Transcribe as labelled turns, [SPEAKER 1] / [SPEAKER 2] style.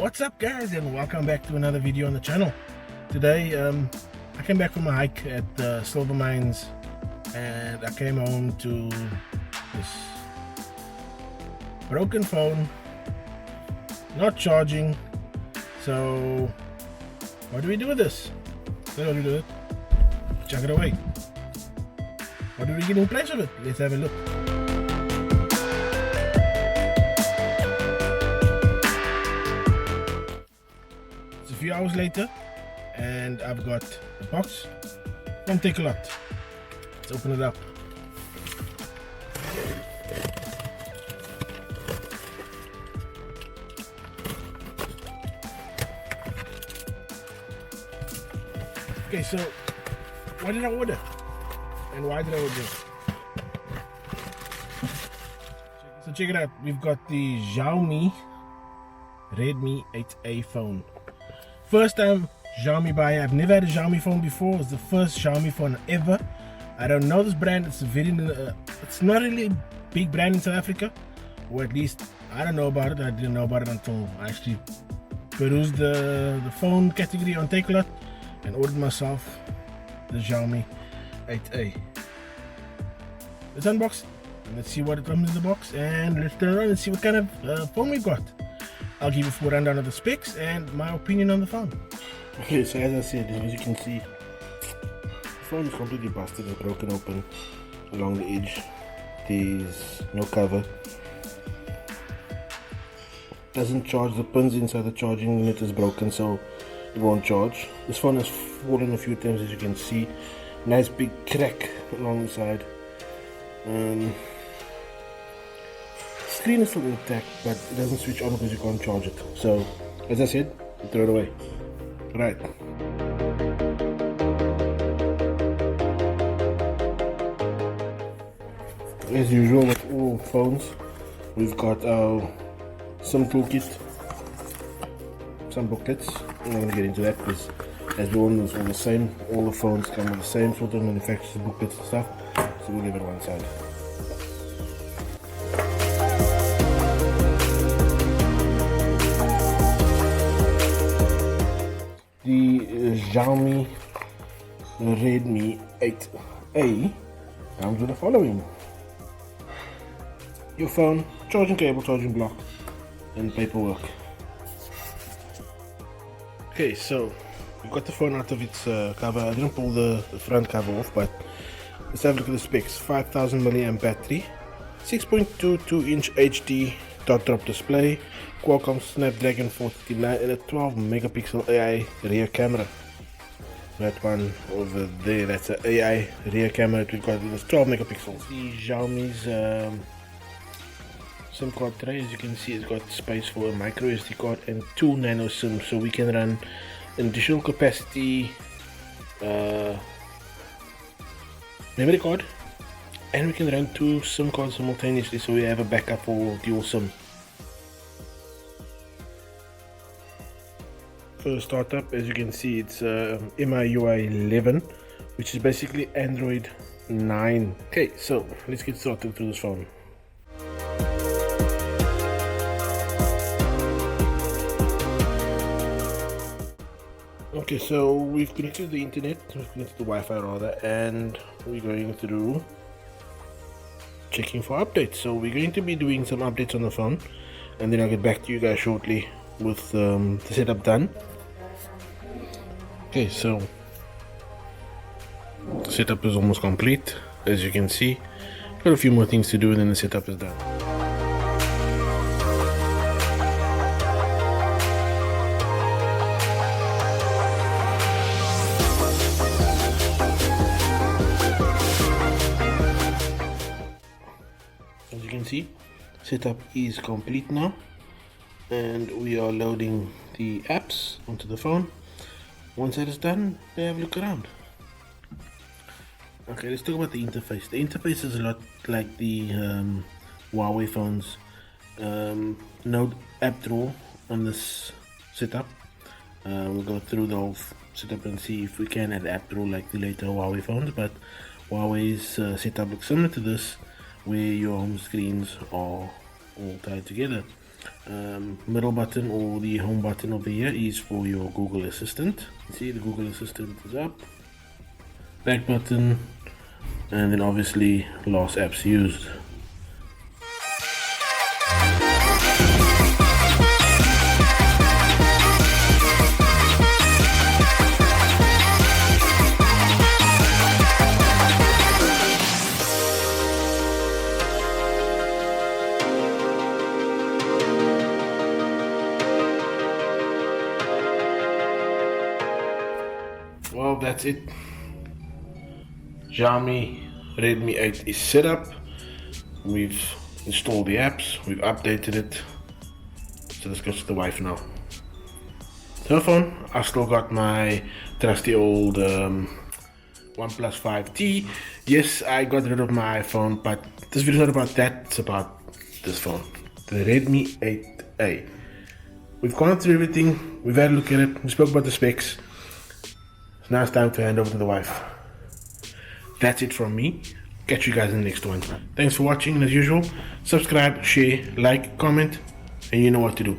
[SPEAKER 1] What's up guys, and welcome back to another video on the channel. Today I came back from a hike at the silver mines and I came home to this broken phone, not charging. So what do we do with this? What do we do with it? Chuck it away. What do we get in place of it? Let's have a look. It's a few hours later and I've got a box from Takealot. Let's open it up. Okay, so what did I order and why did I order it? So check it out, we've got the Xiaomi Redmi 8A phone. First time Xiaomi buyer. I've never had a Xiaomi phone before. It's the first Xiaomi phone ever. I don't know this brand. It's a very it's not really a big brand in South Africa, or at least I don't know about it. I didn't know about it until I actually perused the phone category on Takealot and ordered myself the Xiaomi 8A. Let's unbox it and let's see what comes in the box, and let's turn around and see what kind of phone we've got. I'll give you a full rundown of the specs and my opinion on the phone. Okay, so as I said, as you can see, the phone is completely busted and broken open along the edge. There's no cover. Doesn't charge. The pins inside the charging unit is broken, so it won't charge. This phone has fallen a few times, as you can see. Nice big crack along the side. Screen is still intact, but it doesn't switch on because you can't charge it. So, as I said, throw it away. Right. As usual with all phones, we've got our SIM toolkit, some booklets. I'm not going to get into that because, as we all know, it's all the same. All the phones come with the same sort of manufacturer's booklets and stuff, so we'll leave it on one side. The Xiaomi Redmi 8A comes with the following: your phone, charging cable, charging block, and paperwork. Okay, so we've got the phone out of its cover. I didn't pull the front cover off, but let's have a look at the specs. 5000 mAh battery, 6.22-inch HD dot drop display, Qualcomm Snapdragon 459, and a 12 megapixel AI rear camera. That one over there, that's an AI rear camera. We've got this 12 megapixels. The Xiaomi's SIM card tray, as you can see, it's got space for a micro SD card and 2 nano SIMs, so we can run additional capacity memory card, and we can run 2 SIM cards simultaneously, so we have a backup for dual SIM. For startup, as you can see, it's MIUI 11, which is basically Android 9. Okay, so let's get started through this phone. Okay, so we've connected to the internet, we've connected to Wi-Fi rather, and we're going through checking for updates. So we're going to be doing some updates on the phone, and then I'll get back to you guys shortly with the setup done. Okay, so the setup is almost complete, as you can see. Got a few more things to do and then the setup is done. As you can see, setup is complete now, and we are loading the apps onto the phone. Once that is done, we have a look around. Okay, let's talk about the interface. The interface is a lot like the Huawei phones. No app drawer on this setup. We'll go through the whole setup and see if we can add app drawer like the later Huawei phones, but Huawei's setup looks similar to this, where your home screens are all tied together. Middle button or the home button over here is for your Google Assistant. See, the Google Assistant is up. Back button, and then obviously last apps used. Well, that's it. Xiaomi Redmi 8 is set up. We've installed the apps, we've updated it. So let's go to the Wi-Fi now. Telephone, I've still got my trusty old OnePlus 5T. Yes, I got rid of my iPhone, but this video is not about that, it's about this phone, the Redmi 8A. We've gone through everything, we've had a look at it, we spoke about the specs. So now it's time to hand over to the wife. That's it from me. Catch you guys in the next one. Thanks for watching, and as usual, subscribe, share, like, comment, and you know what to do.